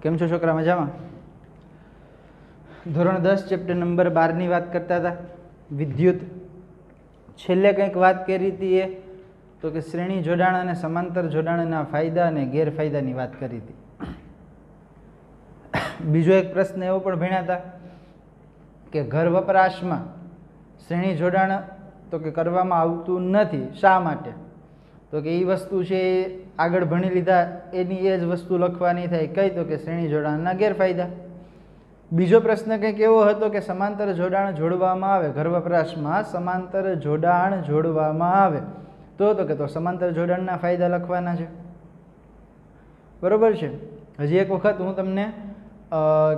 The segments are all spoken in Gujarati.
કેમ છો છોકરા? મજામાં? ધોરણ 10 ચેપ્ટર નંબર 12 ની વાત કરતા હતા વિદ્યુત. છેલ્લે કંઈક વાત કરી હતી એ તો કે શ્રેણી જોડાણ અને સમાંતર જોડાણના ફાયદા અને ગેરફાયદાની વાત કરી હતી. બીજો એક પ્રશ્ન એવો પણ ભણ્યા હતા કે ઘર વપરાશમાં શ્રેણી જોડાણ તો કે કરવામાં આવતું નથી, શા માટે? તો કે એ વસ્તુ છે એ આગળ ભણી લીધા એની એ જ વસ્તુ લખવાની થાય. કઈ? તો કે શ્રેણી જોડાણના ગેરફાયદા. બીજો પ્રશ્ન કંઈક એવો હતો કે સમાંતર જોડાણ જોડવામાં આવે, ઘર વપરાશમાં સમાંતર જોડાણ જોડવામાં આવે તો કે સમાંતર જોડાણના ફાયદા લખવાના છે. બરોબર છે. હજી એક વખત હું તમને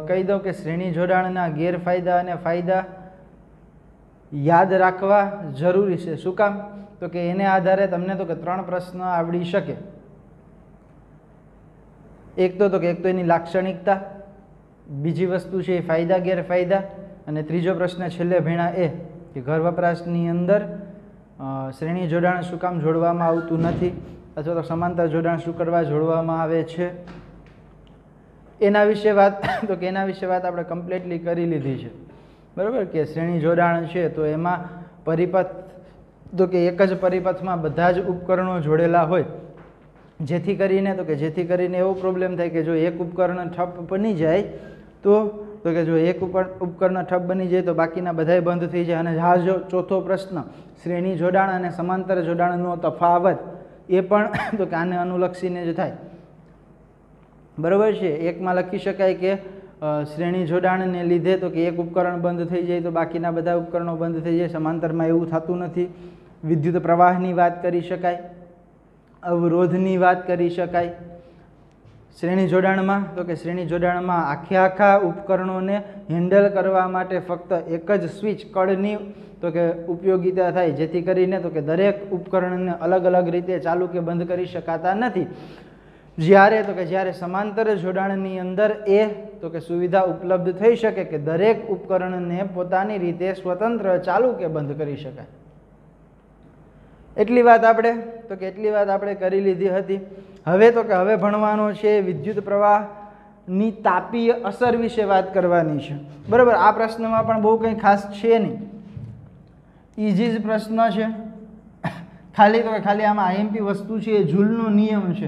કહી દઉં કે શ્રેણી જોડાણના ગેરફાયદા અને ફાયદા યાદ રાખવા જરૂરી છે. શું કામ? તો કે એને આધારે તમને તો કે 3 પ્રશ્ન આવડી શકે. એક તો એની લાક્ષણિકતા, બીજી વસ્તુ છે એ ફાયદા ગેરફાયદા, અને ત્રીજો પ્રશ્ન છેલ્લે ભણ્યા એ કે ઘર વપરાશની અંદર શ્રેણી જોડાણ શું કામ જોડવામાં આવતું નથી અથવા તો સમાંતર જોડાણ શું કરવા જોડવામાં આવે છે. એના વિશે વાત આપણે કમ્પ્લીટલી કરી લીધી છે. બરાબર કે શ્રેણી જોડાણ છે તો એમાં પરિપથ તો કે એક જ પરિપથમાં બધા જ ઉપકરણો જોડેલા હોય, જેથી કરીને એવો પ્રોબ્લેમ થાય કે જો એક ઉપકરણ ઠપ બની જાય તો કે જો એક ઉપકરણ ઠપ બની જાય તો બાકીના બધાય બંધ થઈ જાય. અને હા, જો ચોથો પ્રશ્ન શ્રેણી જોડાણ અને સમાંતર જોડાણનો તફાવત એ પણ તો કે આને અનુલક્ષીને જ થાય. બરાબર છે. એકમાં લખી શકાય કે શ્રેણી જોડાણને લીધે તો કે એક ઉપકરણ બંધ થઈ જાય તો બાકીના બધા ઉપકરણો બંધ થઈ જાય. સમાંતરમાં એવું થતું નથી. વિદ્યુત પ્રવાહની વાત કરી શકાય, અવરોધની વાત કરી શકાય. શ્રેણી જોડાણમાં આખા ઉપકરણોને હેન્ડલ કરવા માટે ફક્ત એક જ સ્વિચ કળની તો કે ઉપયોગિતા થાય, જેથી કરીને તો કે દરેક ઉપકરણને અલગ અલગ રીતે ચાલુ કે બંધ કરી શકાતા નથી. જ્યારે સમાંતર જોડાણની અંદર એ તો કે સુવિધા ઉપલબ્ધ થઈ શકે કે દરેક ઉપકરણને પોતાની રીતે સ્વતંત્ર ચાલુ કે બંધ કરી શકાય. એટલી વાત આપણે કરી લીધી હતી. હવે ભણવાનો છે વિદ્યુત પ્રવાહની તાપીય અસર વિશે વાત કરવાની છે. બરાબર. આ પ્રશ્નમાં પણ બહુ કંઈ ખાસ છે નહીં, ઇઝી જ પ્રશ્ન છે. ખાલી આમાં આઈએમપી વસ્તુ છે એ જૂલનો નિયમ છે,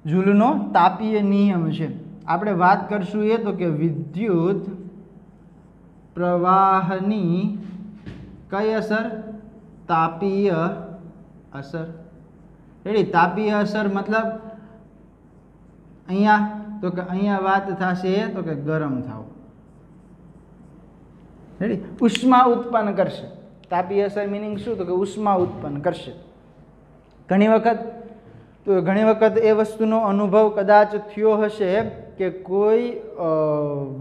જૂલનો તાપીય નિયમ છે. આપણે વાત કરશું એ તો કે વિદ્યુત પ્રવાહની કઈ અસર? તાપીય અસર. તાપીય અસર મતલબ અહીંયા વાત થશે તો કે ગરમ થાવ. ઉષ્મા ઉત્પન્ન કરશે. તાપીય અસર મિનિંગ શું? તો કે ઉષ્મા ઉત્પન્ન કરશે. ઘણી વખત એ વસ્તુનો અનુભવ કદાચ થયો હશે કે કોઈ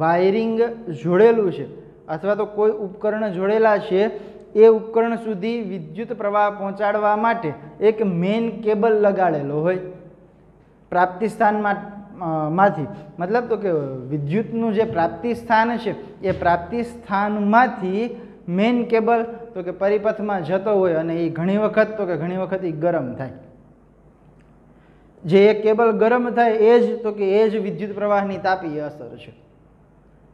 વાયરિંગ જોડેલું છે અથવા તો કોઈ ઉપકરણ જોડેલા છે, એ ઉપકરણ સુધી વિદ્યુત પ્રવાહ પહોંચાડવા માટે એક મેઇન કેબલ લગાડેલો હોય પ્રાપ્તિ સ્થાનમાંથી. મતલબ તો કે વિદ્યુતનું જે પ્રાપ્તિ સ્થાન છે એ પ્રાપ્તિ સ્થાનમાંથી મેઇન કેબલ તો કે પરિપથમાં જતો હોય અને એ ઘણી વખત એ ગરમ થાય. જે એક કેબલ ગરમ થાય એ જ વિદ્યુત પ્રવાહની તાપીય અસર છે.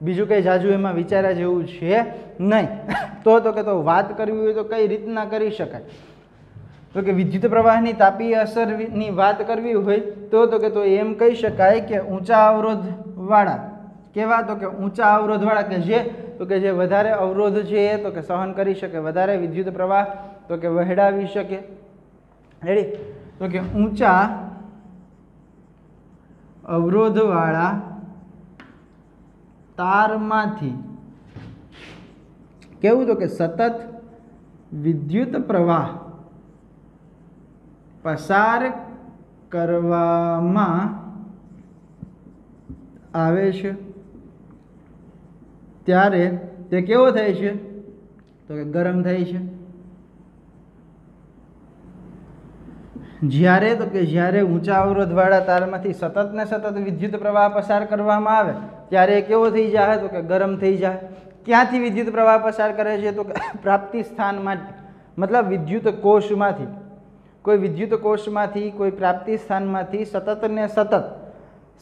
બીજું કંઈ જાજુ એમાં વિચાર્યા જેવું છે નહીં. તો વાત કરવી હોય તો કઈ રીતના કરી શકાય? તો કે વિદ્યુત પ્રવાહની તાપીય અસરની વાત કરવી હોય તો એમ કહી શકાય કે ઊંચા અવરોધવાળા, કેવા? તો કે ઊંચા અવરોધવાળા કે જે વધારે અવરોધ છે એ તો કે સહન કરી શકે, વધારે વિદ્યુત પ્રવાહ તો કે વહેડાવી શકે. રેડી? તો કે ઊંચા અવરોધવાળા તારમાંથી કેવું? તો કે સતત વિદ્યુત પ્રવાહ પસાર કરવામાં આવે છે ત્યારે તે કેવો થાય છે? તો કે ગરમ થાય છે. જ્યારે ઊંચા અવરોધવાળા તારમાંથી સતત વિદ્યુત પ્રવાહ પસાર કરવામાં આવે ત્યારે કેવો થઈ જાય? તો કે ગરમ થઈ જાય. ક્યાંથી વિદ્યુત પ્રવાહ પસાર કરે છે? તો કે પ્રાપ્તિ સ્થાનમાંથી, મતલબ વિદ્યુત કોષમાંથી. કોઈ વિદ્યુત કોષમાંથી, કોઈ પ્રાપ્તિ સ્થાનમાંથી સતત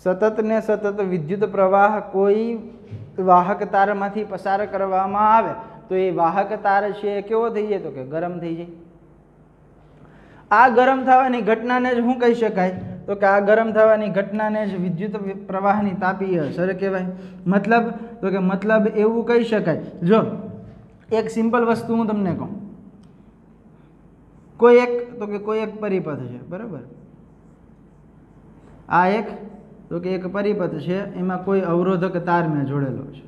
સતત ને સતત વિદ્યુત પ્રવાહ કોઈ વાહક તારમાંથી પસાર કરવામાં આવે તો એ વાહક તાર છે એ કેવો થઈ જાય? તો કે ગરમ થઈ જાય. આ ગરમ થવાની ઘટનાને જ શું કહી શકાય? તો કે આ ગરમ થવાની ઘટનાને જ વિદ્યુત પ્રવાહની તાપીય અસર કહેવાય. મતલબ તો કે મતલબ એવું કહી શકાય. જો એક સિમ્પલ વસ્તુ હું તમને કહું, કોઈ એક પરિપથ છે, બરાબર? આ એક પરિપથ છે, એમાં કોઈ અવરોધક તાર મેં જોડેલો છે.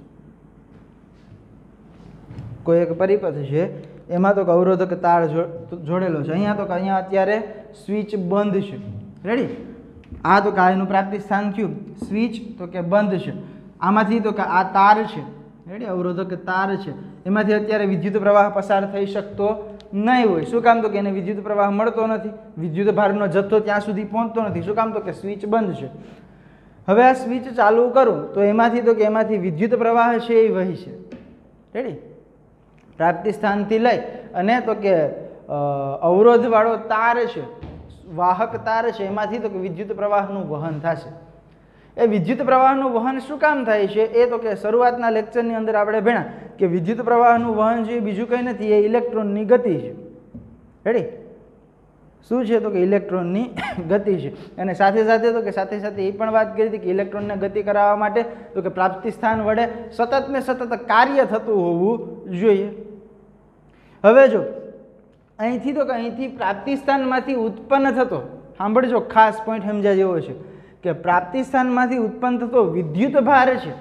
કોઈ એક પરિપથ છે, એમાં તો અવરોધક તાર જોડેલો છે. અહીંયા અત્યારે સ્વિચ બંધ છે. રેડી? આ તો કે એનું પ્રાપ્તિ સ્થાન થયું, સ્વિચ તો કે બંધ છે. આમાંથી તો કે આ તાર છે, રેડી, અવરોધક તાર છે, એમાંથી અત્યારે વિદ્યુત પ્રવાહ પસાર થઈ શકતો નહીં હોય. શું કામ? તો કે એને વિદ્યુત પ્રવાહ મળતો નથી, વિદ્યુત ભારનો જથ્થો ત્યાં સુધી પહોંચતો નથી. શું કામ? તો કે સ્વિચ બંધ છે. હવે આ સ્વિચ ચાલુ કરું તો એમાંથી વિદ્યુત પ્રવાહ છે એ વહી છે. રેડી? પ્રાપ્તિ સ્થાનથી લઈ અને તો કે અવરોધવાળો તાર છે, વાહક તાર છે, એમાંથી તો કે વિદ્યુત પ્રવાહનું વહન થશે. એ વિદ્યુત પ્રવાહનું વહન શું કામ થાય છે? એ તો કે શરૂઆતના લેક્ચરની અંદર આપણે ભણ્યા કે વિદ્યુત પ્રવાહનું વહન છે એ બીજું કંઈ નથી, એ ઇલેક્ટ્રોનની ગતિ છે. રેડી? શું છે? તો કે ઇલેક્ટ્રોનની ગતિ છે. અને સાથે સાથે એ પણ વાત કરી હતી કે ઇલેક્ટ્રોનને ગતિ કરાવવા માટે તો કે પ્રાપ્તિ સ્થાન વડે સતત ને સતત કાર્ય થતું હોવું જોઈએ. હવે જો અહીંથી પ્રાપ્તિ સ્થાનમાંથી ઉત્પન્ન થતો, સાંભળજો, ખાસ પોઈન્ટ સમજ્યા જેવો છે કે પ્રાપ્તિ સ્થાનમાંથી ઉત્પન્ન થતો વિદ્યુત ભાર છે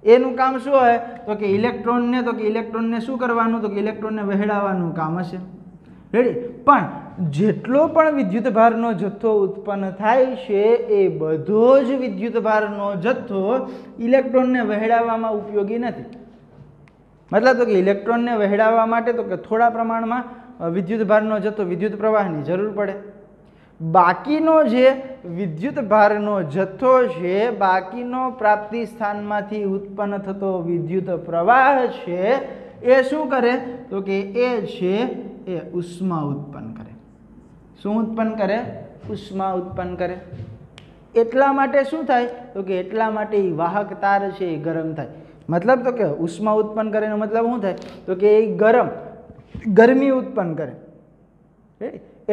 એનું કામ શું હોય? તો કે ઇલેક્ટ્રોનને શું કરવાનું? તો કે ઇલેક્ટ્રોનને વહેડાવવાનું કામ હશે. રેડી? પણ જેટલો પણ વિદ્યુત ભારનો જથ્થો ઉત્પન્ન થાય છે એ બધો જ વિદ્યુત ભારનો જથ્થો ઇલેક્ટ્રોનને વહેડાવવામાં ઉપયોગી નથી. મતલબ તો કે ઇલેક્ટ્રોનને વહેડાવવા માટે તો કે થોડા પ્રમાણમાં વિદ્યુત ભારનો જથ્થો, વિદ્યુત પ્રવાહની જરૂર પડે. બાકીનો જે વિદ્યુત ભારનો જથ્થો છે, બાકીનો પ્રાપ્તિ સ્થાનમાંથી ઉત્પન્ન થતો વિદ્યુત પ્રવાહ છે એ શું કરે? તો કે એ ઉષ્મા ઉત્પન્ન કરે. શું ઉત્પન્ન કરે? ઉષ્મા ઉત્પન્ન કરે. એટલા માટે શું થાય? તો કે એટલા માટે એ વાહક તાર છે એ ગરમ થાય. મતલબ તો કે ઉષ્મા ઉત્પન્ન કરે એનો મતલબ શું થાય? તો કે એ ગરમી ઉત્પન્ન કરે.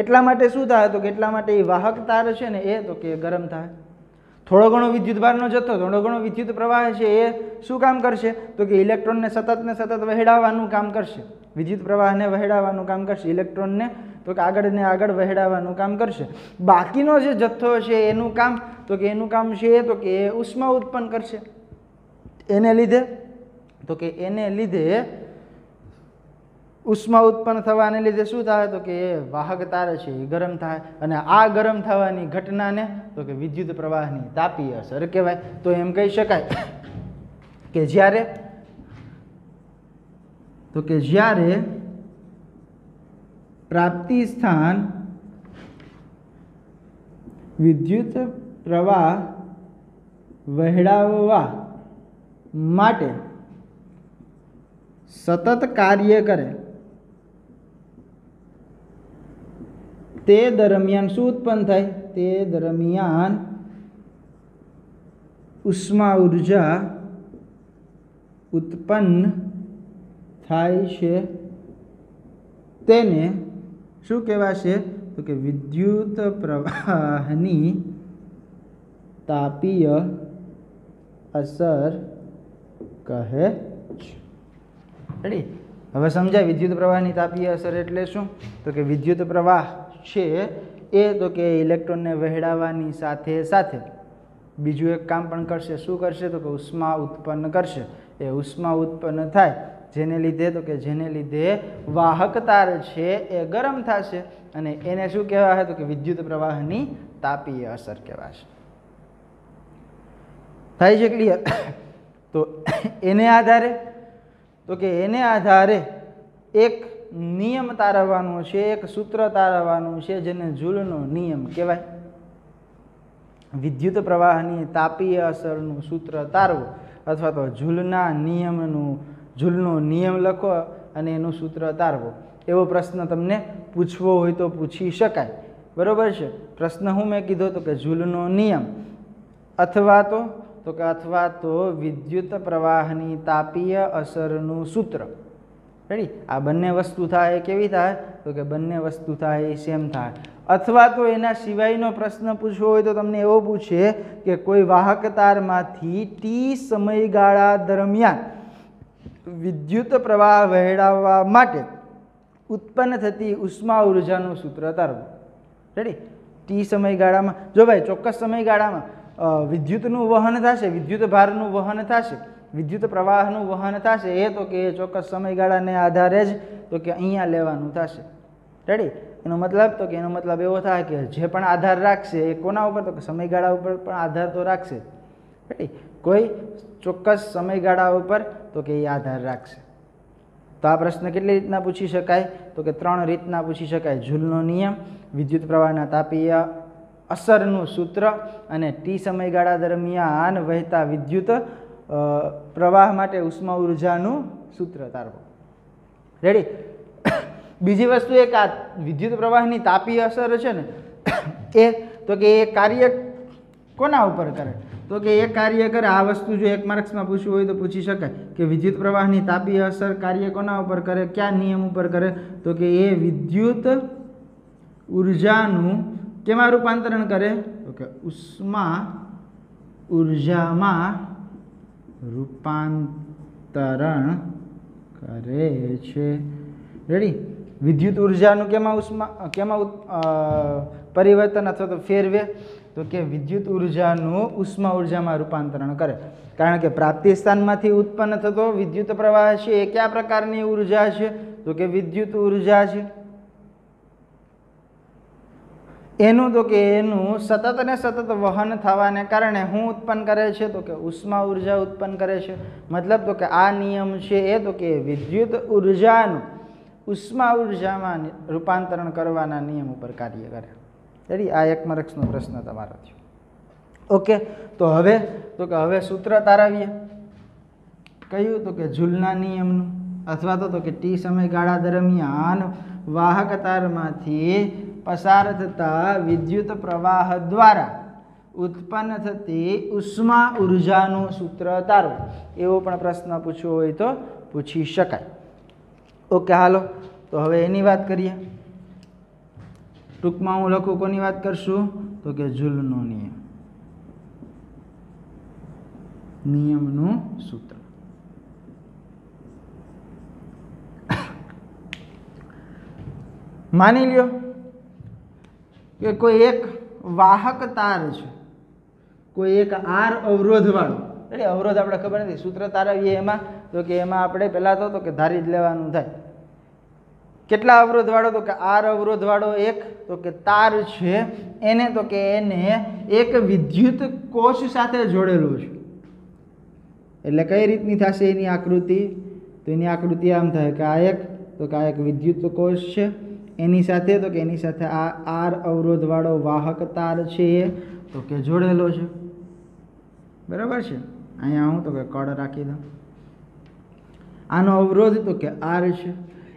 એટલા માટે શું થાય? તો કે એટલા માટે એ વાહક તાર છે ને એ તો કે ગરમ થાય. થોડો ઘણો વિદ્યુત ભારનો જથ્થો, થોડો ઘણો વિદ્યુત પ્રવાહ છે એ શું કામ કરશે? તો કે ઇલેક્ટ્રોનને સતત વહેડાવવાનું કામ કરશે, વિદ્યુત પ્રવાહને વહેડાવવાનું કામ કરશે, ઇલેક્ટ્રોનને તો કે આગળ ને આગળ વહેડાવવાનું કામ કરશે. બાકીનો જે જથ્થો છે એનું કામ છે તો કે એ ઉષ્મા ઉત્પન્ન કરશે. એને લીધે ઉષ્મા ઉત્પન્ન થવાને લીધે શું થાય? તો કે એ વાહક તાર છે એ ગરમ થાય. અને આ ગરમ થવાની ઘટનાને તો કે વિદ્યુત પ્રવાહની તાપીય અસર કહેવાય. તો એમ કહી શકાય કે જ્યારે પ્રાપ્તિ સ્થાન વિદ્યુત પ્રવાહ વહેડાવવા માટે સતત કાર્ય કરે તે દરમિયાન શું ઉત્પન્ન થાય? તે દરમિયાન ઉષ્મા ઉર્જા ઉત્પન્ન થાય છે. તેને શું કહેવાશે? તો કે વિદ્યુત પ્રવાહની તાપીય અસર કહે છે. રેડી? હવે સમજાય વિદ્યુત પ્રવાહની તાપીય અસર એટલે શું? તો કે વિદ્યુત પ્રવાહ છે એ તો કે ઇલેક્ટ્રોનને વહેડાવવાની સાથે સાથે બીજું એક કામ પણ કરશે. શું કરશે? તો કે ઉષ્મા ઉત્પન્ન કરશે. એ ઉષ્મા ઉત્પન્ન થાય જેને લીધે વાહક તાર છે એ ગરમ થશે અને એને શું કહેવાય? તો કે વિદ્યુત પ્રવાહની તાપીય અસર કહેવાશે. થાય છે ક્લિયર? તો એને આધારે એક નિયમ તારવવાનો છે, એક સૂત્ર તારવવાનું છે જેને જૂલનો નિયમ કહેવાય. વિદ્યુત પ્રવાહની તાપીય અસરનું સૂત્ર તારવું અથવા તો જૂલનો નિયમ લખો અને એનું સૂત્ર તારવો, એવો પ્રશ્ન તમને પૂછવો હોય તો પૂછી શકાય. બરોબર છે? પ્રશ્ન હું મેં કીધો તો કે જૂલનો નિયમ अथवा तो विद्युत प्रवाहनी तापीय असरનું सूत्र। रेडी? आ बंने वस्तु थाय केवी थाय? तो के बंने वस्तु थाय सेम थाय। अथवा तो एना सिवायनो प्रश्न पूछवो होय तो तमने एवो पूछे के कोई वाहक तारमांथी टी समयगाळा दरमियान विद्युत प्रवाह वहेडाववा माटे उत्पन्न थती उष्मा ऊर्जानुं सूत्र तारवो। रेडी? टी समयगाळामां जो भाई चोक्कस समयगाळामां विद्युतनुं वहन थशे, विद्युत भारनुं वहन थशे, विद्युत प्रवाहनुं वहन थशे, ए तो के चोक्कस समयगाळाने आधारे ज तो के अहींया लेवानुं थशे। रेडी? एनो मतलब एवो थाय के जे पण आधार राखशे ए कोना उपर? तो के समयगाळा उपर पण आधार तो राखशे। रेडी? कोई चोक्कस समयगाळा उपर तो के ए आधार राखशे। तो आ प्रश्न केटली रीतना पूछी शकाय? तो के 3 रीतना पूछी शकाय। झूलनो नियम, विद्युत प्रवाहना तापीय असरनुं सूत्र अने टी समयगाळा दरमियान वहेता विद्युत प्रवाह माटे उष्मा ऊर्जानुं सूत्र तारवो। रेडी? बीजी वस्तु एक आ विद्युत प्रवाहनी तापीय असर छे ने ए तो के ए कार्य कोना उपर करे? तो कि एक कार्य करे। आ वस्तु जो 1 मार्क्स में पूछવું હોય तो पूछी शकाय कि विद्युत प्रवाहनी तापीय असर कार्य कोना उपर करे, क्या नियम उपर करे? तो कि ए विद्युत ऊर्जानुं केमां रूपांतरण करे? तो कि उष्मा ऊर्जामां रूपांतरण करे छे। रेडी? विद्युत ऊर्जानुं केमां परिवर्तन अथवा तो फेरवे? तो कि विद्युत ऊर्जानुं उष्मा ऊर्जामां रूपांतरण करे। कारण के प्राप्ति स्थानमांथी उत्पन्न थतो विद्युत प्रवाह छे ए क्या प्रकारनी ऊर्जा छे? तो कि विद्युत ऊर्जा छे। एनुं तो कि एनुं सतत ने सतत वहन थवाने कारणे हुं उत्पन्न करे छे? तो कि उष्मा ऊर्जा उत्पन्न करे छे। मतलब तो कि आ नियम छे ए तो कि विद्युत ऊर्जानुं उष्मा ऊर्जामां रूपांतरण करवाना नियम उपर कार्य करे। रेडी? आ 1 मार्क्सनो प्रश्न तमारो थयो। ओके, तो हवे सूत्र तारवीए। कयुं? तो कि झूलना नियमनुं अथवा तो कि टी समयगाळा दरमियान वाहक तारमांथी पसार थता विद्युत प्रवाह द्वारा उत्पन्न थती उष्मा ऊर्जानुं सूत्र तारवो। एवो पण प्रश्न पूछवो होय तो पूछी शकाय। ओके, हालो तो हवे एनी वात करीए। टूंकमां हूँ लखूं कोनी वात करशुं? तो कि झूलनो नियमनुं सूत्र। मानी ल्यो कि कोई एक वाहक तार छे, कोई एक आर अवरोध वाळो। એટલે અવરોધ આપણે ખબર નથી, સૂત્ર તારવીએ એમાં તો કે એમાં આપણે પહેલા તો કે ધારી જ લેવાનું થાય કેટલા અવરોધ વાળો? તો કે આર અવરોધ વાળો એક તો કે તાર છે એને તો કે એને એક વિદ્યુત કોષ સાથે જોડેલો છે। એટલે કઈ રીતની થશે એની આકૃતિ? તો એની આકૃતિ આમ થાય કે આ એક તો કે આ એક વિદ્યુત કોષ છે એની સાથે તો કે એની સાથે આ આર અવરોધ વાળો વાહક તાર છે તો કે જોડેલો છે। બરાબર છે? અહીંયા હું તો કે કડ રાખી દઉં। આનો અવરોધ તો કે આર છે।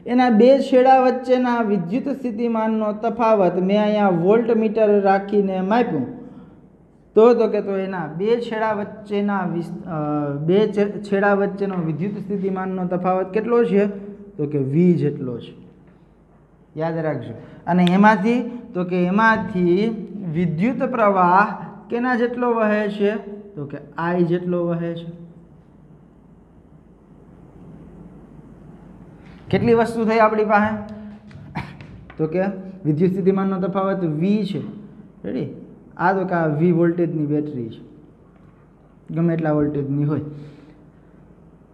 એના બે છેડા વચ્ચેના વિદ્યુત સ્થિતિમાનનો તફાવત મેં અહીંયા વોલ્ટમીટર રાખીને માપ્યું તો કે તો એના બે છેડા વચ્ચેનો વિદ્યુત સ્થિતિમાનનો તફાવત કેટલો છે? તો કે V જેટલો છે। યાદ રાખજો। અને એમાંથી વિદ્યુત પ્રવાહ કેના જેટલો વહે છે? તો કે I જેટલો વહે છે। કેટલી વસ્તુ થઈ આપણી પાસે? તો કે વિદ્યુત સ્થિતિમાનનો તફાવત V છે। રેડી? આ તો કે આ V વોલ્ટેજની બેટરી છે, ગમે એટલા વોલ્ટેજની હોય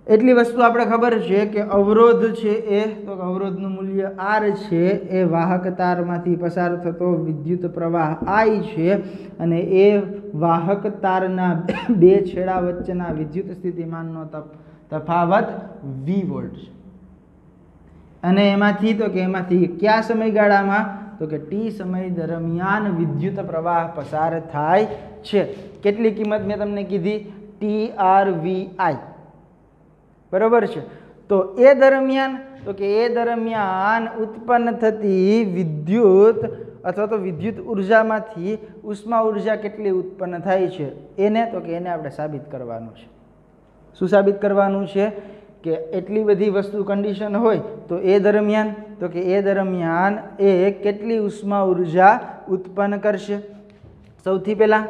એટલી વસ્તુ આપણે ખબર છે કે અવરોધ છે એ તો અવરોધનું મૂલ્ય R છે, એ વાહક તારમાંથી પસાર થતો વિદ્યુત પ્રવાહ I છે અને એ વાહક તારના બે છેડા વચ્ચેના વિદ્યુત સ્થિતિમાનનો તફાવત V વોલ્ટ છે। અને એમાંથી કયા સમયગાળામાં? તો કે ટી સમય દરમિયાન વિદ્યુત પ્રવાહ પસાર થાય છે। કેટલી કિંમત મેં તમને કીધી? TRVI। બરોબર છે? તો એ દરમિયાન ઉત્પન્ન થતી વિદ્યુત અથવા તો વિદ્યુત ઉર્જામાંથી ઉષ્મા ઉર્જા કેટલી ઉત્પન્ન થાય છે એને તો કે એને આપણે સાબિત કરવાનું છે. શું સાબિત કરવાનું છે? કે એટલી બધી વસ્તુ કન્ડિશન હોય તો એ દરમિયાન એ કેટલી ઉષ્મા ઉર્જા ઉત્પન્ન કરશે. સૌથી પહેલાં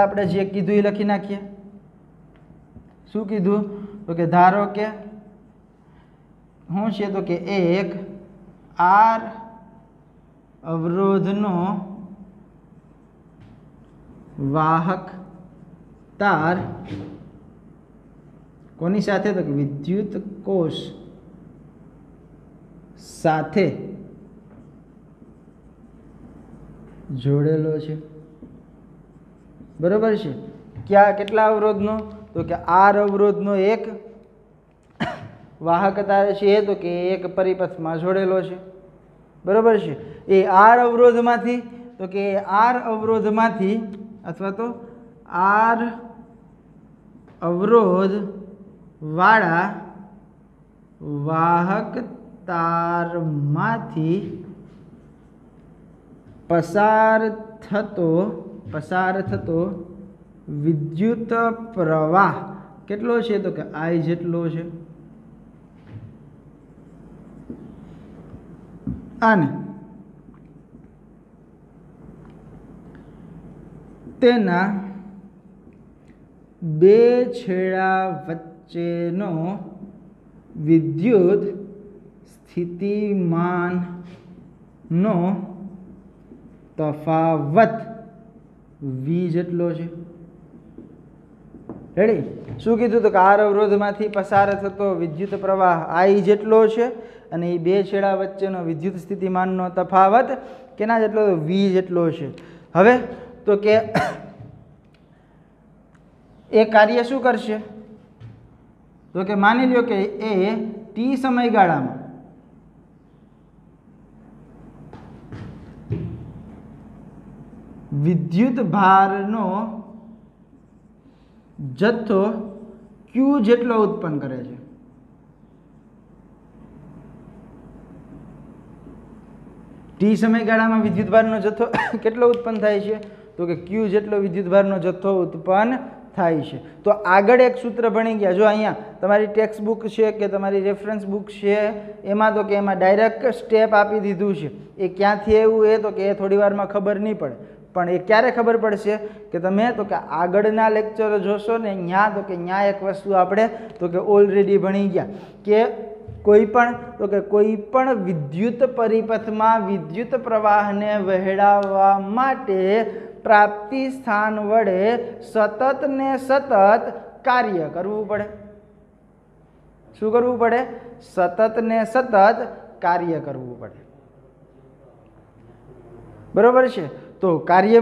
આપણે જે કીધું એ લખી નાખીએ. શું કીધું? તો કે ધારો કે શું છે? તો કે એક આર અવરોધનો વાહક તાર કોની સાથે? તો કે વિદ્યુત કોષ સાથે જોડેલો છે. બરોબર છે. કેટલા અવરોધનો? તો કે આર અવરોધનો એક વાહક તાર છે તો કે એક પરિપથમાં જોડેલો છે. બરોબર છે. એ આર અવરોધમાંથી અથવા તો આર અવરોધ વાળા વાહક તારમાંથી પસાર થતો વિદ્યુત પ્રવાહ કેટલો છે? તો કે I જેટલો છે. અને તેના બે છેડા વચ્ચેનો વિદ્યુત સ્થિતિમાનનો તફાવત V જેટલો છે. રેડી? શું કીધું? તો કે આર અવરોધમાંથી પસાર થતો વિદ્યુત પ્રવાહ I જેટલો છે અને એ બે છેડા વચ્ચેનો વિદ્યુત સ્થિતિમાનનો તફાવત કેના જેટલો? V જેટલો છે. હવે તો કે એ કાર્ય શું કરશે? તો કે માની લ્યો કે એ ટી સમયગાળામાં વિદ્યુત ભારનો જથ્થો Q જેટલો ઉત્પન્ન કરે છે. ટી સમયગાળામાં વિદ્યુત ભારનો જથ્થો કેટલો ઉત્પન્ન થાય છે? તો કે Q જેટલો વિદ્યુત ભારનો જથ્થો ઉત્પન્ન થાય છે. તો આગળ એક સૂત્ર ભણી ગયા. જો અહીંયા તમારી ટેક્સ્ટ બુક છે કે તમારી રેફરન્સ બુક છે એમાં તો કે એમાં ડાયરેક્ટ સ્ટેપ આપી દીધું છે. એ ક્યાંથી આવ્યું એ તો કે એ થોડી વારમાં ખબર નહીં પડે, પણ એ ક્યારે ખબર પડશે? કે તમે તો કે આગળના લેક્ચર જોશો ને ત્યાં તો કે ત્યાં એક વસ્તુ આપણે તો કે ઓલરેડી ભણી ગયા કે કોઈ પણ વિદ્યુત પરિપથમાં વિદ્યુત પ્રવાહને વહેડાવવા માટે પ્રાપ્તિ સ્થાન વડે સતત ને સતત કાર્ય કરવું પડે. શું કરવું પડે? સતત ને સતત કાર્ય કરવું પડે. બરોબર છે. તો કાર્ય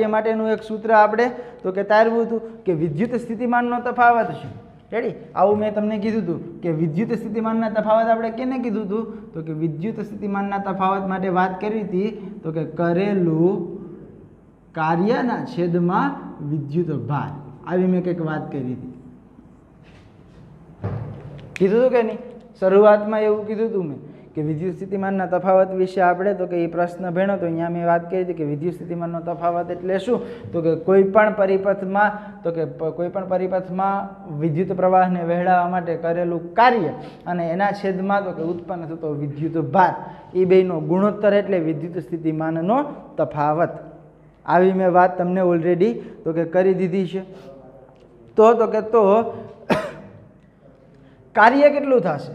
માટેનું એક સૂત્ર આપણે તો કે તારવું હતું કે વિદ્યુત સ્થિતિમાનનો તફાવત છે. રેડી? આવું મેં તમને કીધું હતું કે વિદ્યુત સ્થિતિમાનના તફાવત આપણે કેને કીધું હતું? તો કે વિદ્યુત સ્થિતિમાનના તફાવત માટે વાત કરી હતી તો કે કરેલું કાર્યના છેદમાં વિદ્યુત ભાર. આવી મેં કંઈક વાત કરી હતી. કીધું હતું કે નહીં? શરૂઆતમાં એવું કીધું હતું મેં કે વિદ્યુત સ્થિતિમાનના તફાવત વિશે આપણે તો કે એ પ્રશ્ન ભણ્યો તો અહીંયા મેં વાત કરી હતી કે વિદ્યુત સ્થિતિમાનનો તફાવત એટલે શું? તો કે કોઈ પણ પરિપથમાં વિદ્યુત પ્રવાહને વહેડાવવા માટે કરેલું કાર્ય અને એના છેદમાં તો કે ઉત્પન્ન થતો વિદ્યુત ભાર એ બેનો ગુણોત્તર એટલે વિદ્યુત સ્થિતિમાનનો તફાવત. આવી મેં વાત તમને ઓલરેડી તો કે કરી દીધી છે. તો કાર્ય કેટલું થશે?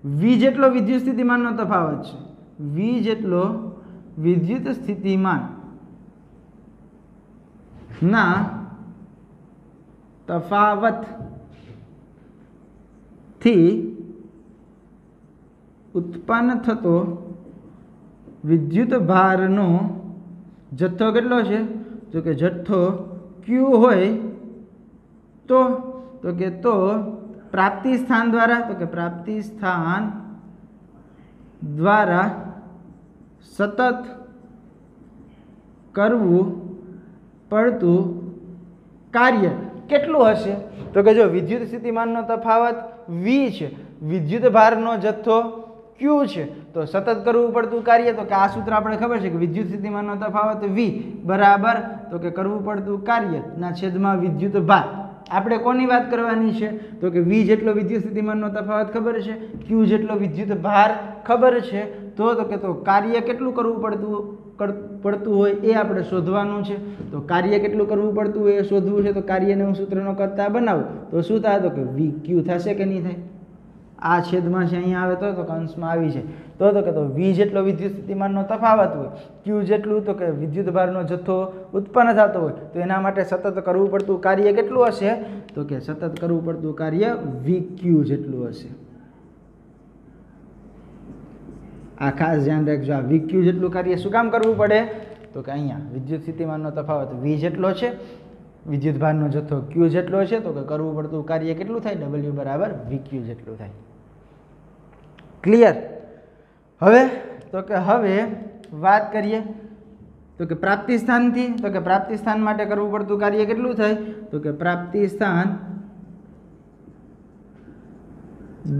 V જેટલો વિદ્યુત સ્થિતિમાનનો તફાવત છે. V જેટલો વિદ્યુત સ્થિતિમાન ના તફાવત થી ઉત્પન્ન થતો વિદ્યુત ભારનો જથ્થો કેટલો છે? જો કે જથ્થો Q હોય તો પ્રાપ્તિ સ્થાન દ્વારા સતત કરવું પડતું કાર્ય કેટલું હશે? તો કે જો વિદ્યુત સ્થિતિમાનનો તફાવત V છે, વિદ્યુત ભારનો જથ્થો Q ક્યુ છે તો સતત કરવું પડતું કાર્ય તો કે આ સૂત્ર આપણે ખબર છે કે વિદ્યુત સ્થિતિમાનનો તફાવત V બરાબર તો કે કરવું પડતું કાર્યના છેદમાં વિદ્યુત ભાર. આપણે કોની વાત કરવાની છે તો કે V જેટલો વિદ્યુત સ્થિતિમાનનો તફાવત ખબર છે, Q જેટલો વિદ્યુત ભાર ખબર છે, તો કે તો કાર્ય કેટલું કરવું પડતું હોય એ આપણે શોધવાનું છે. તો કાર્ય કેટલું કરવું પડતું હોય એ શોધવું છે. તો કાર્યને હું સૂત્રનો કરતા બનાવું તો શું થાય તો કે VQ થશે કે નહીં થાય. આ છેદમાં છે અહીંયા આવે તો અંશમાં આવી જાય તો કે તો V જેટલો વિદ્યુત સ્થિતિમાનનો તફાવત હોય, Q જેટલું તો કે વિદ્યુત ભારનો જથ્થો ઉત્પન્ન થતો હોય તો એના માટે સતત કરવું પડતું કાર્ય કેટલું હશે તો કે સતત કરવું પડતું કાર્ય VQ જેટલું હશે. આ ખાસ ધ્યાન રાખજો. આ VQ જેટલું કાર્ય શું કામ કરવું પડે તો કે અહીંયા વિદ્યુત સ્થિતિમાનનો તફાવત V જેટલો છે, વિદ્યુત ભારનો જથ્થો Q જેટલો છે તો કે કરવું પડતું કાર્ય કેટલું થાય W બરાબર VQ જેટલું થાય. ક્લિયર. હવે વાત કરીએ તો કે પ્રાપ્તિ સ્થાનથી તો કે પ્રાપ્તિ સ્થાન માટે કરવું પડતું કાર્ય કેટલું થાય તો કે પ્રાપ્તિ સ્થાન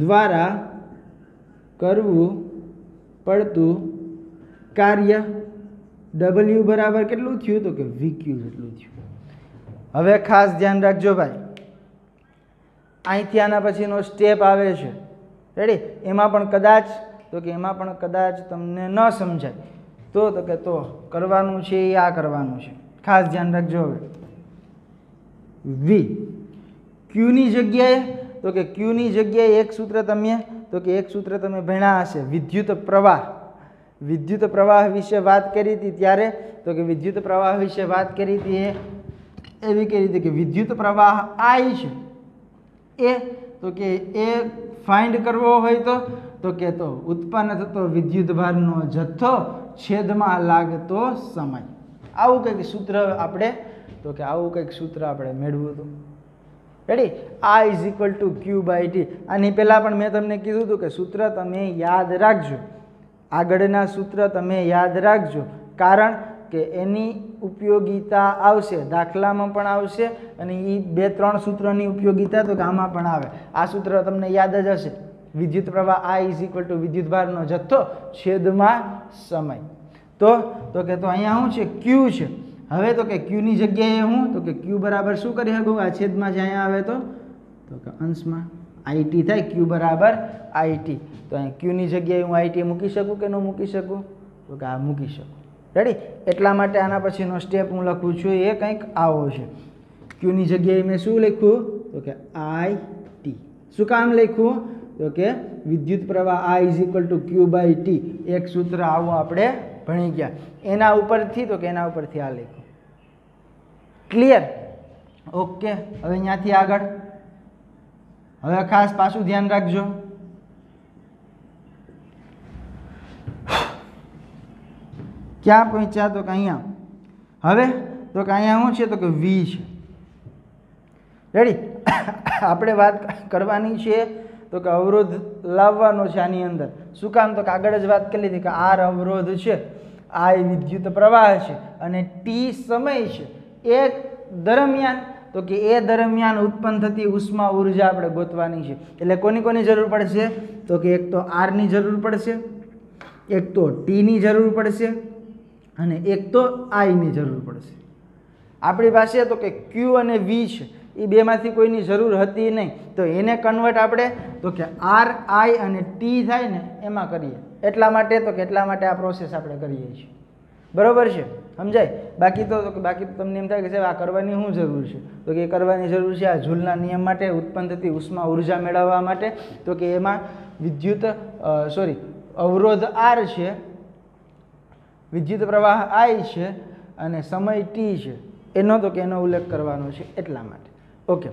દ્વારા કરવું પડતું કાર્ય W બરાબર કેટલું થયું તો કે VQ જેટલું થયું. હવે ખાસ ધ્યાન રાખજો ભાઈ, અહીંથી આના પછીનો સ્ટેપ આવે છે રેડી. એમાં પણ કદાચ તમને ન સમજાય તો કે તો કરવાનું છે એ આ કરવાનું છે. ખાસ ધ્યાન રાખજો. હવે Qની જગ્યાએ તો કે Qની જગ્યાએ એક સૂત્ર તમે ભણ્યા હશે વિદ્યુત પ્રવાહ વિશે વાત કરી હતી ત્યારે તો કે વિદ્યુત પ્રવાહ વિશે વાત કરી હતી એવી કરી હતી કે વિદ્યુત પ્રવાહ I છે એ તો કે એ ફાઇન્ડ કરવો હોય તો કે તો ઉત્પન્ન થતો વિદ્યુત ભારનો જથ્થો છેદમાં લાગતો સમય. આવું કંઈક સૂત્ર આપણે મેળવ્યું હતું રેડી. I = Q/T. આની પહેલાં પણ મેં તમને કીધું હતું કે સૂત્ર તમે યાદ રાખજો, આગળના સૂત્ર તમે યાદ રાખજો, કારણ કે એની ઉપયોગિતા આવશે, દાખલામાં પણ આવશે અને એ 2-3 સૂત્રની ઉપયોગિતા તો કે આમાં પણ આવે. આ સૂત્ર તમને યાદ જ હશે. વિદ્યુત પ્રવાહ I = વિદ્યુત ભારનો જથ્થો છેદમાં સમય. તો કે તો અહીંયા શું છે Q છે. હવે તો કે Qની જગ્યાએ હું તો કે Q બરાબર શું કરી શકું આ છેદમાં જે અહીંયા આવે તો કે અંશમાં IT થાય. Q બરાબર IT. તો અહીંયા Qની જગ્યાએ હું IT મૂકી શકું કે ન મૂકી શકું તો કે આ મૂકી શકું રેડી. એટલા માટે આના પછીનો સ્ટેપ હું લખું છું એ કંઈક આવો છે. Qની જગ્યાએ મેં શું લખ્યું તો કે IT. શું કામ લખ્યું તો કે વિદ્યુત પ્રવાહ I = Q/T. એક સૂત્ર આવું આપણે ભણી ગયા. એના ઉપરથી આ લખ્યું. ક્લિયર. ઓકે. હવે અહીંયાથી આગળ હવે ખાસ પાછું ધ્યાન રાખજો. ક્યાં પહોંચ્યા તો કે અહીંયા. હવે તો કે અહીંયા શું છે તો કે V છે રેડી. આપણે વાત કરવાની છે તો કે અવરોધ લાવવાનો છે આની અંદર. શું કામ તો કે આગળ જ વાત કરી લીધી કે R અવરોધ છે, I વિદ્યુત પ્રવાહ છે અને T સમય છે. એ દરમિયાન ઉત્પન્ન થતી ઉષ્મા ઉર્જા આપણે ગોતવાની છે. એટલે કોની જરૂર પડશે તો કે એક તો R ની જરૂર પડશે, એક તો T ની જરૂર પડશે અને એક તો I ની જરૂર પડશે. આપણી પાસે તો કે Q અને V છે, એ બેમાંથી કોઈની જરૂર હતી નહીં. તો એને કન્વર્ટ આપણે તો કે R, I અને T થાય ને એમાં કરીએ. એટલા માટે આ પ્રોસેસ આપણે કરીએ છીએ. બરોબર છે, સમજાય? બાકી તો તમને એમ થાય કે સાહેબ આ કરવાની શું જરૂર છે તો કે એ કરવાની જરૂર છે આ ઝૂલના નિયમ માટે, ઉત્પન્ન થતી ઉષ્મા ઉર્જા મેળવવા માટે. તો કે એમાં અવરોધ R છે, વિદ્યુત પ્રવાહ I છે અને સમય T છે. એનો ઉલ્લેખ કરવાનો છે એટલા માટે. ઓકે.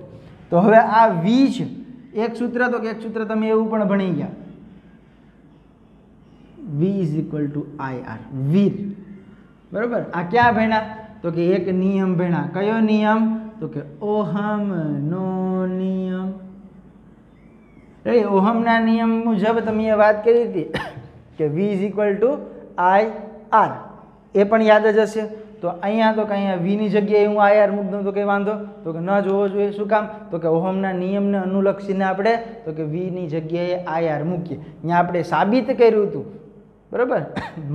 તો હવે આ V છે. એક સૂત્ર તમે એવું પણ ભણી ગયા, V = IR. વીર. બરોબર. આ ક્યાં ભણ્યા તો કે એક નિયમ ભણ્યા. કયો નિયમ તો કે ઓહમનો નિયમ. ઓહમના નિયમ મુજબ તમે વાત કરી હતી કે V = IR. એ પણ યાદ જ હશે. તો અહીંયા તો કે અહીંયા વીની જગ્યાએ હું આઈઆર મૂકી દઉં તો કંઈ વાંધો તો કે ન જોવો જોઈએ. શું કામ? તો કે ઓહમના નિયમને અનુલક્ષીને આપણે તો કે વીની જગ્યાએ આઈઆર મૂકીએ. અહીંયા આપણે સાબિત કર્યું હતું, બરાબર,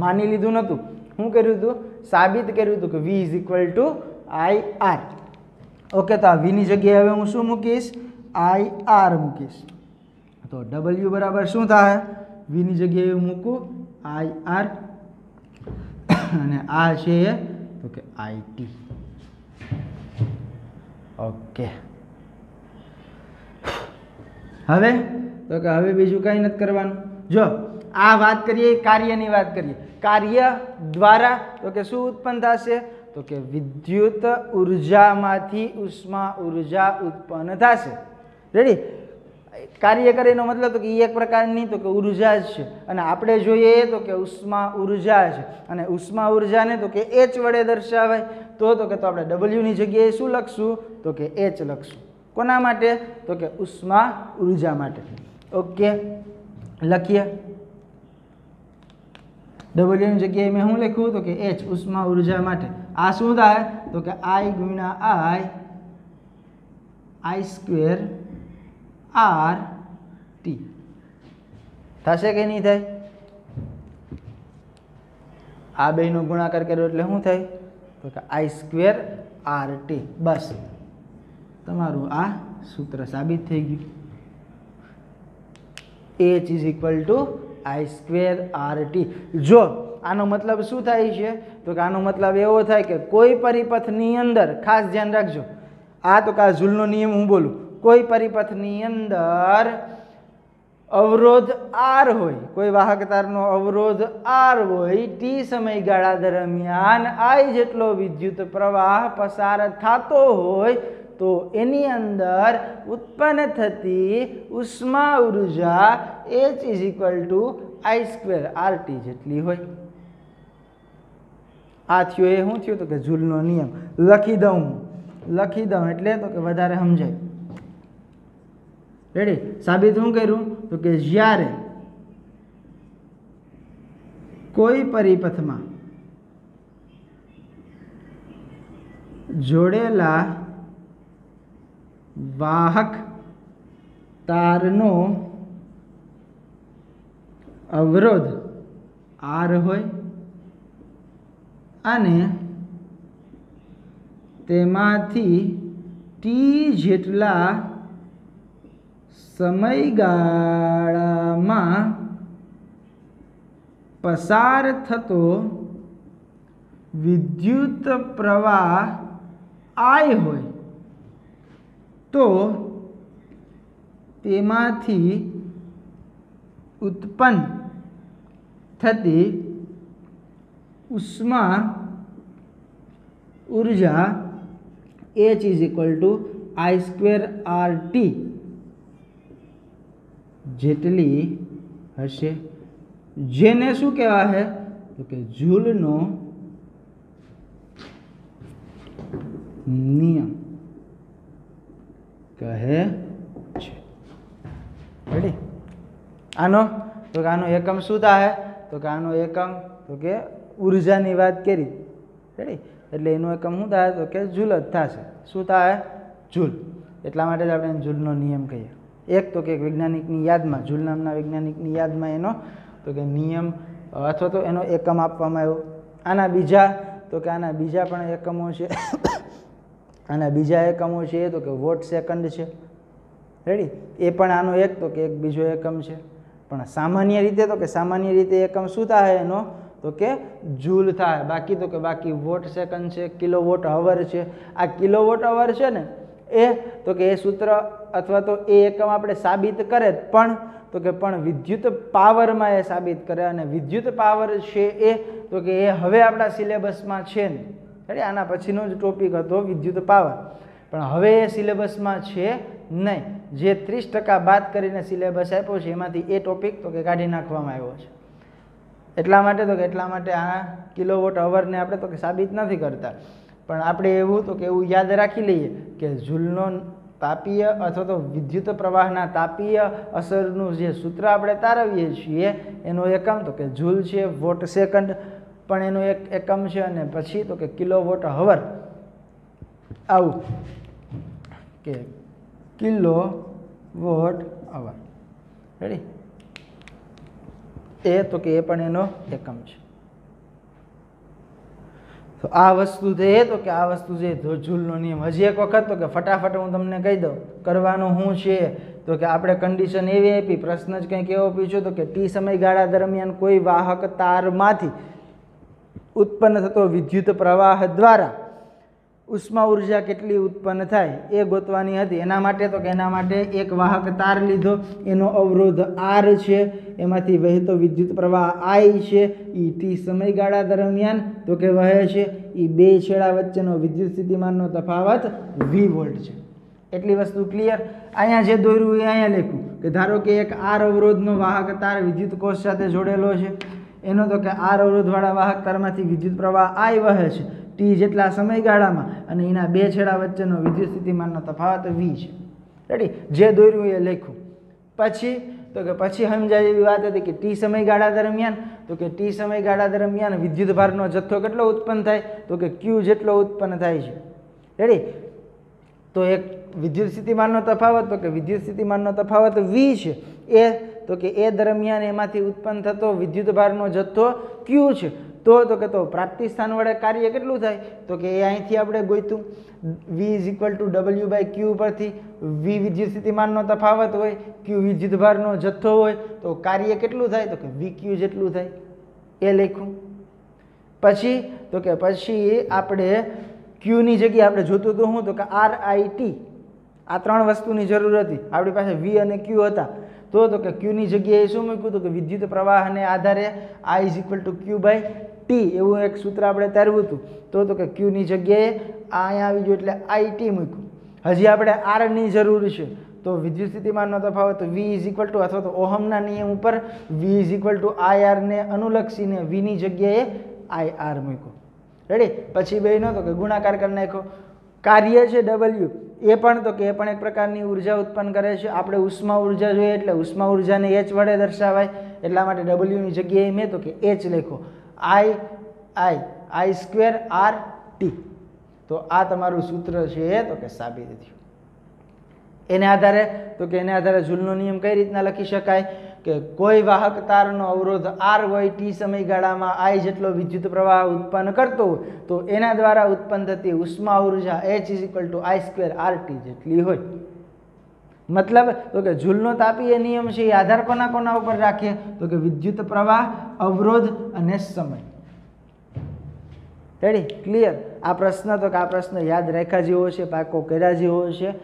માની લીધું નહોતું. શું કર્યું હતું? સાબિત કર્યું હતું કે V is equal to IR. Okay, તો આ વીની જગ્યાએ હવે હું શું મૂકીશ? આઈઆર મૂકીશ. તો ડબલ્યુ બરાબર શું થાય? વીની જગ્યાએ મૂકું આઈઆર અને આ છે તો કે આઈટી. ઓકે, હવે તો કે હવે બીજું કંઈ નથી કરવાનું. જો આ વાત કરીએ કાર્યની વાત કરીએ. કાર્ય દ્વારા તો કે શું ઉત્પન્ન થશે? તો કે વિદ્યુત ઉર્જામાંથી ઉષ્મા ઉર્જા ઉત્પન્ન થશે. રેડી? કાર્ય કરીનો મતલબ તો કે એક પ્રકારની તો કે ઉર્જા જ છે અને આપણે જોઈએ તો કે ઉષ્મા ઉર્જા છે અને ઉષ્મા ઉર્જાને તો કે એચ વડે દર્શાવાય. તો કે તો આપણે ડબલ્યુની જગ્યાએ શું લખશું? તો કે એચ લખશું. કોના માટે? તો કે ઉષ્મા ઉર્જા માટે. ઓકે, લખીએ. ડબલ્યુની જગ્યાએ મેં શું લખ્યું? તો કે એચ, ઉષ્મા ઉર્જા માટે. આ શું થાય? તો કે આઈ ગુણ્યા આઈ સ્ક્વેર આર ટી થશે કે નહીં થાય? આ બેનો ગુણાકાર કર્યો એટલે શું થાય? તો કે આઈ સ્ક્વેર આર ટી. બસ તમારું આ સૂત્ર સાબિત થઈ ગયું. H is equal to I square R T. જો આનો મતલબ શું થાય છે? તો કે આનો મતલબ એવો થાય કે કોઈ પરિપથની અંદર, ખાસ ધ્યાન રાખજો, આ તો કે આ ઝૂલનો નિયમ હું બોલું, કોઈ પરિપથની અંદર અવરોધ આર હોય, કોઈ વાહક તારનો અવરોધ આર હોય, ટી સમયગાળા દરમિયાન આઈ જેટલો વિદ્યુત પ્રવાહ પસાર થતો હોય તો એની અંદર ઉત્પન્ન થતી ઉષ્મા ઉર્જા H is equal to I square R T જેટલી હોય. આ થયો એ શું થયું? તો કે ઝૂલનો નિયમ. લખી દઉં એટલે તો કે વધારે સમજાય. રેડી? સાબિત શું કર્યું? તો કે જ્યારે કોઈ પરિપથમાં જોડેલા વાહક તારનો અવરોધ આર હોય અને તેમાંથી ટી જેટલા સમયગાળામાં પસાર થતો વિદ્યુત પ્રવાહ આઈ હોય તો તેમાંથી ઉત્પન્ન થતી ઉષ્મા ઉર્જા H is equal to I square R T જેટલી હશે. જેને શું કહેવાય? તો કે ઝૂલનો નિયમ કહે છે. રેડી? આનો તો કે આનો એકમ શું થાય? તો કે આનો એકમ તો કે ઉર્જાની વાત કરી. રેડી? એટલે એનો એકમ શું થાય? તો કે ઝૂલ જ થશે. શું થાય? ઝૂલ. એટલા માટે જ આપણે ઝૂલનો નિયમ કહીએ. એક તો કે વૈજ્ઞાનિકની યાદમાં, ઝૂલ નામના વૈજ્ઞાનિકની યાદમાં એનો તો કે નિયમ અથવા તો એનો એકમ આપવામાં આવ્યો. આના બીજા તો કે આના બીજા પણ એકમો છે. આના બીજા એકમો છે તો કે વોટ સેકન્ડ છે. રેડી? એ પણ આનો એક તો કે એક બીજો એકમ છે. પણ સામાન્ય રીતે તો કે સામાન્ય રીતે એકમ શું થાય એનો? તો કે જૂલ થાય. બાકી તો કે બાકી વોટ સેકન્ડ છે, કિલોવોટ અવર છે. આ કિલોવોટ અવર છે ને એ તો કે એ સૂત્ર અથવા તો એ એકમ આપણે સાબિત કરે પણ તો કે પણ વિદ્યુત પાવરમાં એ સાબિત કરે અને વિદ્યુત પાવર છે એ તો કે એ હવે આપણા સિલેબસમાં છે ને. આના પછીનો જ ટોપિક હતો વિદ્યુત પાવર, પણ હવે એ સિલેબસમાં છે નહીં. જે 30% બાદ કરીને સિલેબસ આપ્યો છે એમાંથી એ ટોપિક તો કે કાઢી નાખવામાં આવ્યો છે. એટલા માટે આ કિલોવોટ અવરને આપણે તો કે સાબિત નથી કરતા, પણ આપણે એવું તો કે એવું યાદ રાખી લઈએ કે ઝૂલનો તાપીય અથવા તો વિદ્યુત પ્રવાહના તાપીય અસરનું જે સૂત્ર આપણે તારવીએ છીએ એનો એકમ તો કે ઝૂલ છે, વોટ સેકન્ડ. પણ એનું એક એકમ છે અને પછી તો કે કિલોવોટ અવર, આવું કે કિલોવોટ અવર. રેડી? એ તો કે એ પણ એનો એકમ છે. તો આ વસ્તુ છે તો કે આ વસ્તુ છે જૂલનો નિયમ. હજી એક વખત તો કે ફટાફટ હું તમને કહી દઉં કરવાનું શું છે. તો કે આપણે કન્ડિશન એવી આપી, પ્રશ્ન જ કંઈક એવો પૂછ્યો તો કે ટી સમયગાળા દરમિયાન કોઈ વાહક તારમાંથી ઉત્પન્ન થતો વિદ્યુત પ્રવાહ દ્વારા ઉષ્મા ઉર્જા કેટલી ઉત્પન્ન થાય એ ગોતવાની હતી. એના માટે તો કે એના માટે એક વાહક તાર લીધો, એનો અવરોધ R છે, એમાંથી વહેતો વિદ્યુત પ્રવાહ I છે, એ ટી સમયગાળા દરમિયાન તો કે વહે છે, એ બે છેડા વચ્ચેનો વિદ્યુત સ્થિતિમાનનો તફાવત V વોલ્ટ છે. એટલી વસ્તુ ક્લિયર? અહીંયા જે દોર્યું એ અહીંયા લખ્યું કે ધારો કે એક R અવરોધનો વાહક તાર વિદ્યુત કોષ સાથે જોડેલો છે, એનો તો કે R અવરોધવાળા વાહક તારમાંથી વિદ્યુત પ્રવાહ I વહે છે ટી જેટલા સમયગાળામાં, અને એના બે છેડા વચ્ચેનો વિદ્યુત સ્થિતિમાનનો તફાવત V છે. રેડી? જે દોર્યું એ લખ્યું. પછી તો કે પછી સમજાય એવી વાત હતી કે ટી સમયગાળા દરમિયાન તો કે ટી સમયગાળા દરમિયાન વિદ્યુત ભારનો જથ્થો કેટલો ઉત્પન્ન થાય તો કે Q જેટલો ઉત્પન્ન થાય છે. રેડી? તો એક વિદ્યુત સ્થિતિમાનનો તફાવત તો કે વિદ્યુત સ્થિતિમાનનો તફાવત V છે, એ તો કે એ દરમિયાન એમાંથી ઉત્પન્ન થતો વિદ્યુત ભારનો જથ્થો Q છે. તો કે તો પ્રાપ્તિ સ્થાન વડે કાર્ય કેટલું થાય તો કે એ અહીંથી આપણે ગોઈતું V = W/Q પરથી. V વિદ્યુત સ્થિતિમાનનો તફાવત હોય, Q વિદ્યુત ભારનો જથ્થો હોય, તો કાર્ય કેટલું થાય તો કે VQ જેટલું થાય, એ લખ્યું. પછી તો કે પછી આપણે Q ની જગ્યાએ આપણે જોતું હતું શું તો કે RIT, આ ત્રણ વસ્તુની જરૂર હતી. આપણી પાસે V અને Q હતા, તો કે Q ની જગ્યાએ શું મૂક્યું તો કે વિદ્યુત પ્રવાહને આધારે I = Q/T એવું એક સૂત્ર આપણે તારવ્યું હતું. તો કે Q ની જગ્યાએ આ અહીંયા આવી ગયું એટલે IT મૂક્યું. હજી આપણે R ની જરૂર છે, તો વિદ્યુત સ્થિતિમાનનો તફાવત V = અથવા તો ઓહમના નિયમ ઉપર V = IR ને અનુલક્ષીને V ની જગ્યાએ IR મૂક્યું. રેડી? પછી બેનો તો કે ગુણાકાર કરી નાખ્યો. કાર્ય છે W, એ પણ તો કે એ પણ એક પ્રકારની ઉર્જા ઉત્પન્ન કરે છે. આપણે ઉષ્મા ઉર્જા જોઈએ એટલે ઉષ્મા ઉર્જાને H વડે દર્શાવાય, એટલા માટે W ની જગ્યાએ મેં તો કે H લખ્યો. I²RT. તો આ તમારું સૂત્ર છે તો કે સાબિત થયું. એને આધારે જૂલનો નિયમ કઈ રીતના લખી શકાય કે કોઈ વાહક તારનો અવરોધ R હોય, ટી સમયગાળામાં I જેટલો વિદ્યુત પ્રવાહ ઉત્પન્ન કરતો હોય, તો એના દ્વારા ઉત્પન્ન થતી ઉષ્મા ઉર્જા H = I²RT જેટલી હોય. મતલબ તો કે જૂલનો તાપીય નિયમ છે એ આધાર કોના ઉપર રાખીએ તો કે વિદ્યુત પ્રવાહ, અવરોધ અને સમય. રેડી? ક્લિયર? આ પ્રશ્ન તો કે આ પ્રશ્ન યાદ રાખ્યા જેવો છે, પાકો કર્યા જેવો છે,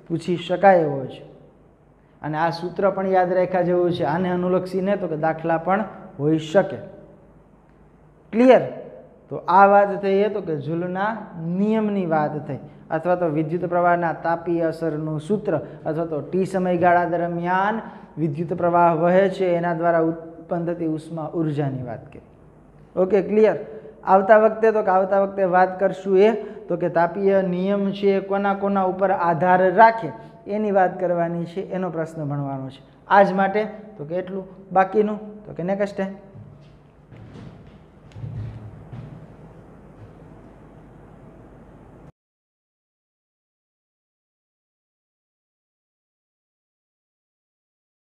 પૂછી શકાય એવો છે, અને આ સૂત્ર પણ યાદ રાખ્યા જેવું છે. આને અનુલક્ષીને તો કે દાખલા પણ હોઈ શકે. ક્લિયર? તો આ વાત થઈ એ તો કે જૂલના નિયમની વાત થઈ, અથવા તો વિદ્યુત પ્રવાહના તાપીય અસરનું સૂત્ર, અથવા તો ટી સમયગાળા દરમિયાન વિદ્યુત પ્રવાહ વહે છે એના દ્વારા ઉત્પન્ન થતી ઉષ્મા ઉર્જાની વાત કરી. Okay, clear? આવતા વખતે વાત કરશું એ તો કે તાપીય નિયમ છે કોના ઉપર આધાર રાખે એની વાત કરવાની છે, એનો પ્રશ્ન ભણવાનો છે. આજ માટે તો કે એટલું, બાકીનું તો કે નેક્સ્ટ ટાઈમ.